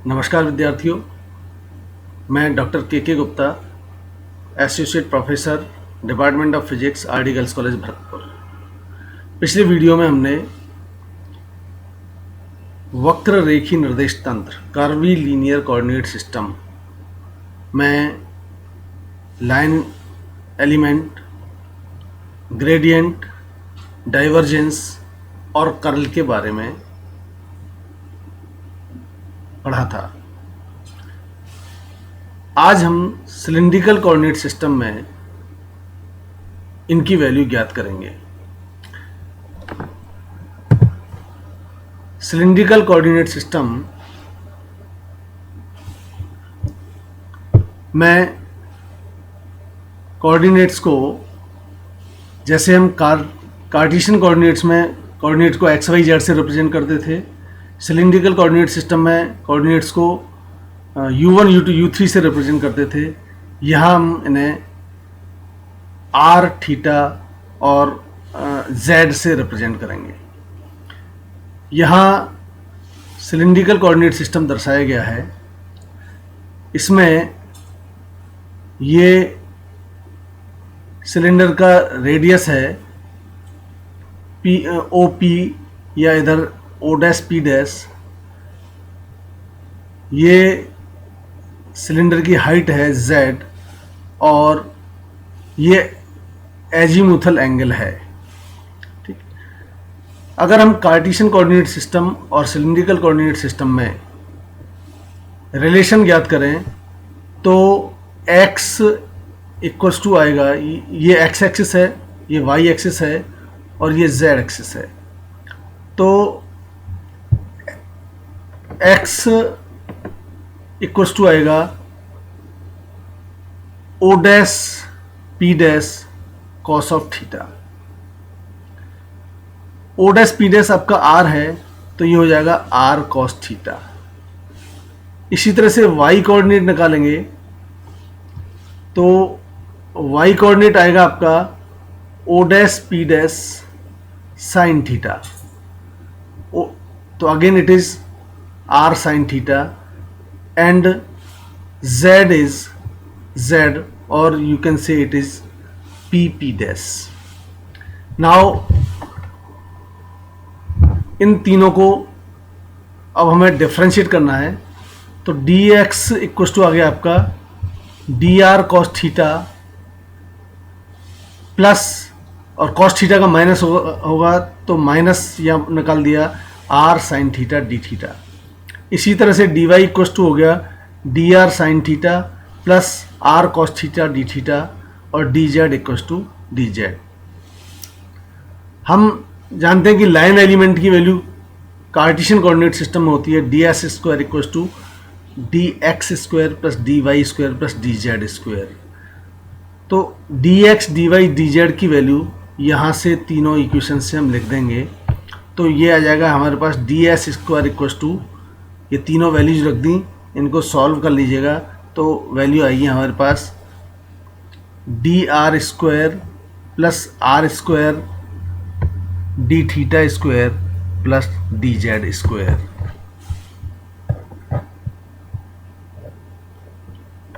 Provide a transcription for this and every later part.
नमस्कार विद्यार्थियों, मैं डॉक्टर के Gupta, associate professor, department of physics, RD. Girls college Bharatpur. पिछले वीडियो में हमने वक्र रेखी निर्देश तंत्र कर्वी लीनियर कोऑर्डिनेट सिस्टम में लाइन एलिमेंट, ग्रेडियंट, डाइवर्जेंस और कर्ल के बारे में पढ़ा था। आज हम सिलिंड्रिकल कोऑर्डिनेट सिस्टम में इनकी वैल्यू ज्ञात करेंगे। सिलिंड्रिकल कोऑर्डिनेट सिस्टम में कोऑर्डिनेट्स को, जैसे हम कार्टेशियन कोऑर्डिनेट्स में कोऑर्डिनेट्स को एक्स वाई जेड से रिप्रेजेंट करते थे, सिलिंड्रिकल कोऑर्डिनेट सिस्टम में कोऑर्डिनेट्स को u1, u2, u3 से रिप्रेजेंट करते थे। यहाँ हम इन्हें r, थीटा और z से रिप्रेजेंट करेंगे। यहाँ सिलिंड्रिकल कोऑर्डिनेट सिस्टम दर्शाया गया है। इसमें ये सिलेंडर का रेडियस है ओ पी या इधर ओ डैश पी डैश। ये सिलेंडर की हाइट है z और ये एजीमुथल एंगल है। ठीक, अगर हम कार्टेशियन कोऑर्डिनेट सिस्टम और सिलिंड्रिकल कोऑर्डिनेट सिस्टम में रिलेशन ज्ञात करें तो x इक्वल्स टू आएगा, ये x एक्सिस है, ये y एक्सिस है और ये z एक्सिस है। तो x इक्वल्स टू आएगा O dash P dash cos of theta. O dash P dash आपका r है तो ये हो जाएगा r कॉस थीटा। इसी तरह से y कोऑर्डिनेट निकालेंगे तो y कोऑर्डिनेट आएगा आपका O dash P dash sine theta. तो again it is r sin theta and z is z, or you can say it is p dash. Now इन तीनों को अब हमें डिफरेंशिएट करना है तो dx इक्वल्स टू आ गया आपका dr cos थीटा प्लस, और cos थीटा का माइनस होगा तो माइनस या निकाल दिया r sin theta d theta. इसी तरह से dy इक्वल्स टू हो गया dr sin theta plus r cos theta d theta और dz इक्वल्स टू dz। हम जानते हैं कि लाइन एलिमेंट की वैल्यू कार्टेशियन कोऑर्डिनेट सिस्टम में होती है ds square equals to dx square plus dy square plus dz square. तो dx, dy, dz की वैल्यू यहाँ से तीनों इक्वेशन से हम लिख देंगे तो ये आ जाएगा हमारे पास ds स्क्वायर इक्वल्स टू, ये तीनों वैल्यूज रख दी, इनको सॉल्व कर लीजिएगा तो वैल्यू आएगी हमारे पास D R square plus R square D theta square plus D Z square.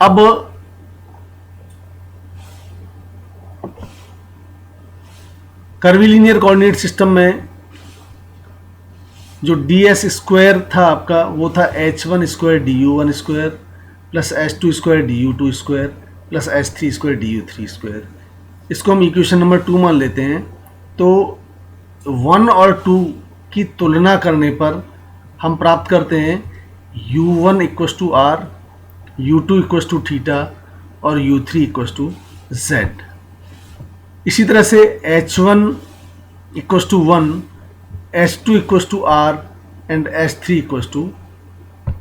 अब कर्वीलिनियर कोऑर्डिनेट सिस्टम में जो ds स्क्वायर था आपका वो था h1 square du1 square plus h2 square du2 square plus h3 square du3 square. इसको हम equation number 2 मान लेते हैं। तो 1 और 2 की तुलना करने पर हम प्राप्त करते हैं u1 equals to r, u2 equals to theta और u3 इक्वल्स टू z। इसी तरह से h1 equals to 1, h2 equals to r and h3 equals to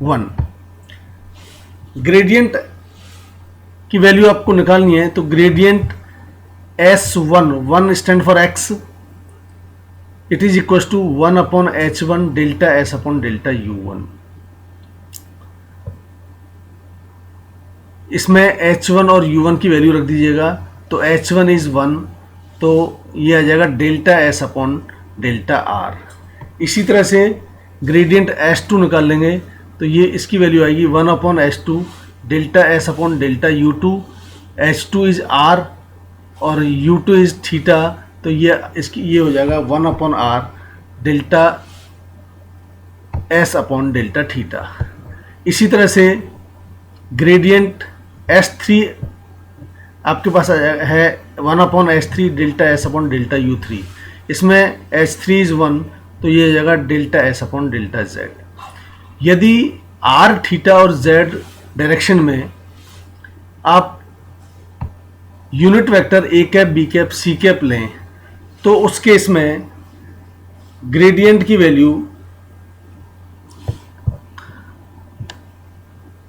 1। Gradient की वैल्यू आपको निकालनी है तो gradient s1, 1 stand for x, it is equals to 1 upon h1 delta s upon delta u1। इसमें h1 और u1 की value रख दीजिएगा तो h1 इज 1 तो ये आ जाएगा delta s upon delta are. इसी तरह से ग्रेडियंट S2 निकाल लेंगे तो ये इसकी वैल्यू आएगी 1/s2 delta S upon delta u2। h2 is r और u2 इज थीटा, तो ये हो जाएगा 1/r delta S upon delta theta. इसी तरह से ग्रेडियंट s3 आपके पास है 1/s3 delta S upon delta u3। इसमें h3 इज 1, तो ये हो जाएगा delta S upon delta z। यदि r थीटा और z डायरेक्शन में आप unit vector a cap b cap c cap लें, तो उस केस में ग्रेडियंट की वैल्यू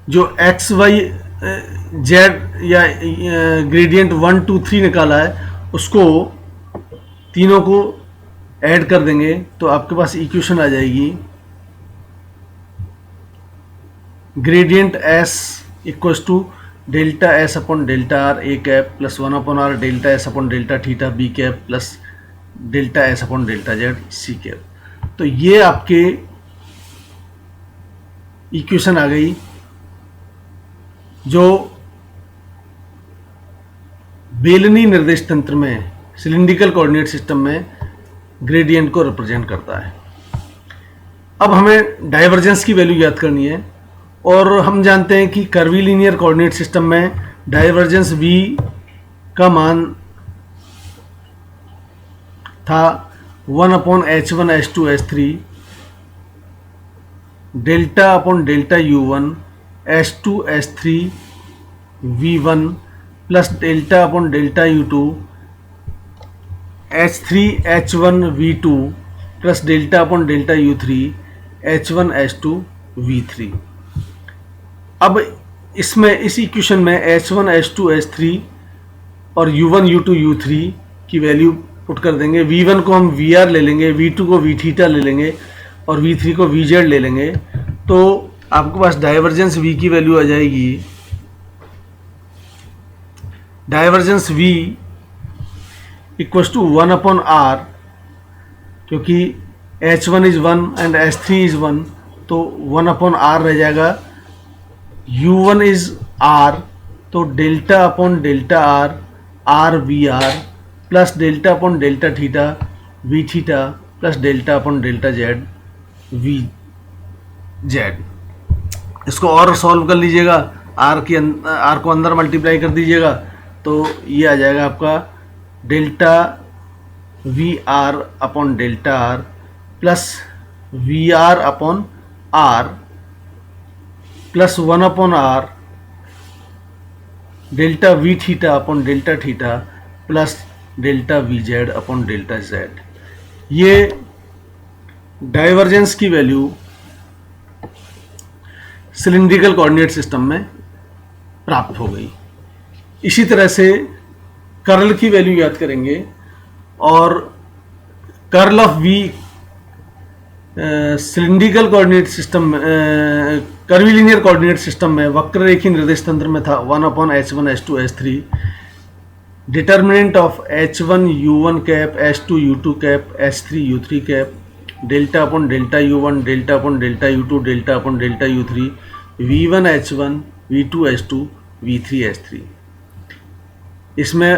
जो x y z या ग्रेडियंट 1 2 3 निकाला है उसको तीनों को ऐड कर देंगे तो आपके पास इक्वेशन आ जाएगी gradient s equals to delta S upon delta R A cap plus 1/r delta S upon delta theta B cap plus delta S upon delta Z C cap. तो ये आपके इक्वेशन आ गई जो बेलनी निर्देश तंत्र में सिलिंड्रिकल कोऑर्डिनेट सिस्टम में gradient को रिप्रेजेंट करता है। अब हमें डाइवर्जेंस की वैल्यू याद करनी है और हम जानते हैं कि कर्वीलिनियर कोऑर्डिनेट सिस्टम में डाइवर्जेंस v का मान था 1/h1 h2 h3 delta upon delta u1 h2 h3 v1 plus delta upon delta u2 h3 h1 v2 plus delta upon delta u3 h1 h2 v3। अब इसमें इस equation में h1 h2 h3 और u1 u2 u3 की value put कर देंगे। v1 को हम vr ले लेंगे, v2 को v थीटा ले लेंगे और v3 को vz ले लेंगे। तो आपके पास डाइवर्जेंस v की वैल्यू आ जाएगी, divergence v equals to 1/r, क्योंकि h1 is 1 and h3 is 1, तो 1/r रह जाएगा। u1 इज r, तो delta upon delta r r V R plus delta upon delta theta V theta plus delta upon delta Z V Z. इसको और solve कर लीजिएगा, r को अंदर मल्टीप्लाई कर दीजिएगा तो ये आ जाएगा आपका delta V R upon delta R plus V R upon R plus 1/r delta V theta upon delta theta plus delta V Z upon delta Z. ये डाइवर्जेंस की वैल्यू सिलिंड्रिकल कोऑर्डिनेट सिस्टम में प्राप्त हो गई। इसी तरह से curl की वैल्यू याद करेंगे और curl of V cylindrical coordinate system curvilinear coordinate system में वक्ररेखीय निर्देश तंत्र में था 1/h1 h2 h3 determinant of h1 u1 cap h2 u2 cap h3 u3 cap delta upon delta u1 delta upon delta u2 delta upon delta u3 v1 h1 v2 h2 v3 h3। इसमें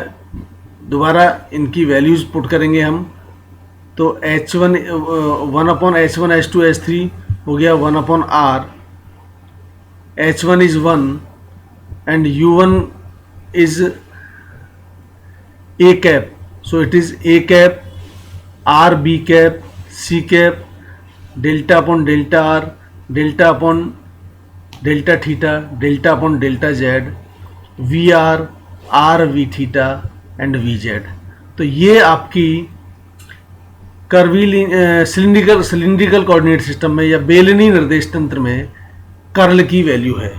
दोबारा इनकी values put करेंगे हम, तो h1 1/h1 h2 h3 हो गया 1/r, h1 is 1 and u1 is a cap, so it is a cap r b cap c cap delta upon delta r delta upon delta थीटा delta upon delta z V R r v theta and V Z. तो ये आपकी cylindrical coordinate system में या बेलनी निर्देश तंत्र में curl की वैल्यू है।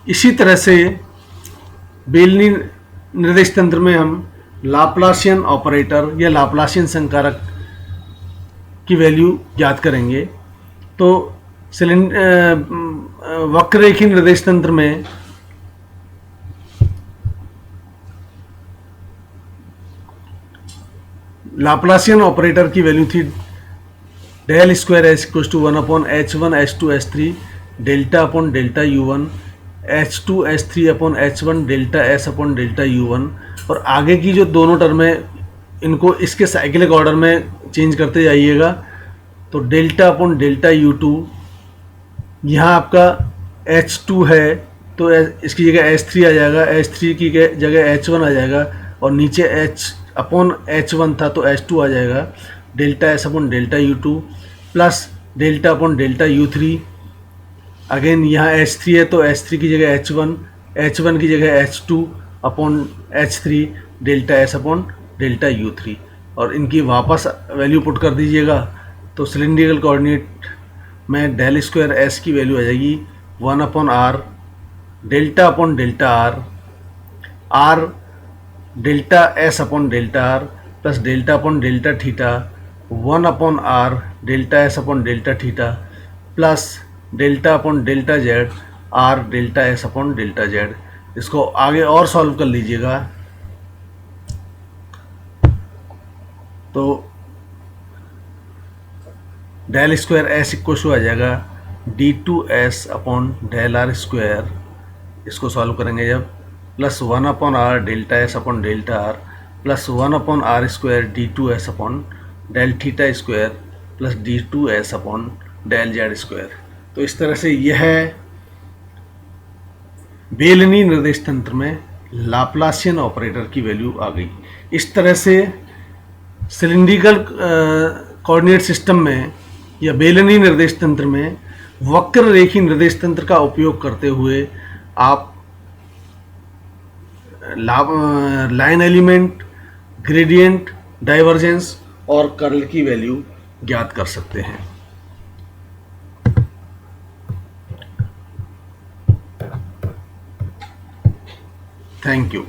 इसी तरह से बेलनी निर्देश तंत्र में हम लाप्लासियन ऑपरेटर या लाप्लासियन संकारक की वैल्यू याद करेंगे। तो वक्ररेखीय निर्देश तंत्र में लाप्लासियन ऑपरेटर की वैल्यू थी del square S equals to 1/h1 h2 h3 delta upon delta u1 h2 h3 upon h1 delta s upon delta u1। और आगे की जो दोनों टर्म है इनको इसके साइक्लिक ऑर्डर में चेंज करते जाइएगा। तो डेल्टा अपॉन डेल्टा u2, यहाँ आपका h2 है तो इसकी जगह h3 आ जाएगा, h3 की जगह h1 आ जाएगा, और नीचे h अपॉन h1 था तो h2 आ जाएगा। Delta s upon delta u2 plus delta upon delta u3, again यहाँ h3 है तो h3 की जगह h1, h1 की जगह h2 upon h3 delta s upon delta u3, और इनकी वापस वैल्यू पुट कर दीजिएगा। तो सिलेंड्रिकल कोऑर्डिनेट में डेल स्क्वायर एस की वैल्यू आ जाएगी 1/r delta upon delta r delta s upon delta r plus delta upon delta theta 1/r delta s upon delta theta plus delta upon delta z r delta s upon delta z। इसको आगे और solve कर लीजिएगा तो del square S equal to आ जाएगा d2s upon del R square, इसको solve करेंगे जब, plus 1/r delta S upon delta R plus 1/r square d2s upon del theta square plus d2s upon del Z square. तो इस तरह से यह बेलनी निर्देश तंत्र में लाप्लासियन ऑपरेटर की वैल्यू आ गई। इस तरह से सिलिंड्रिकल कोऑर्डिनेट सिस्टम में या बेलनी निर्देश तंत्र में वक्र रेखी निर्देश तंत्र का उपयोग करते हुए आप लाइन एलिमेंट, ग्रेडियंट, डाइवर्जेंस और कर्ल की वैल्यू ज्ञात कर सकते हैं। Thank you.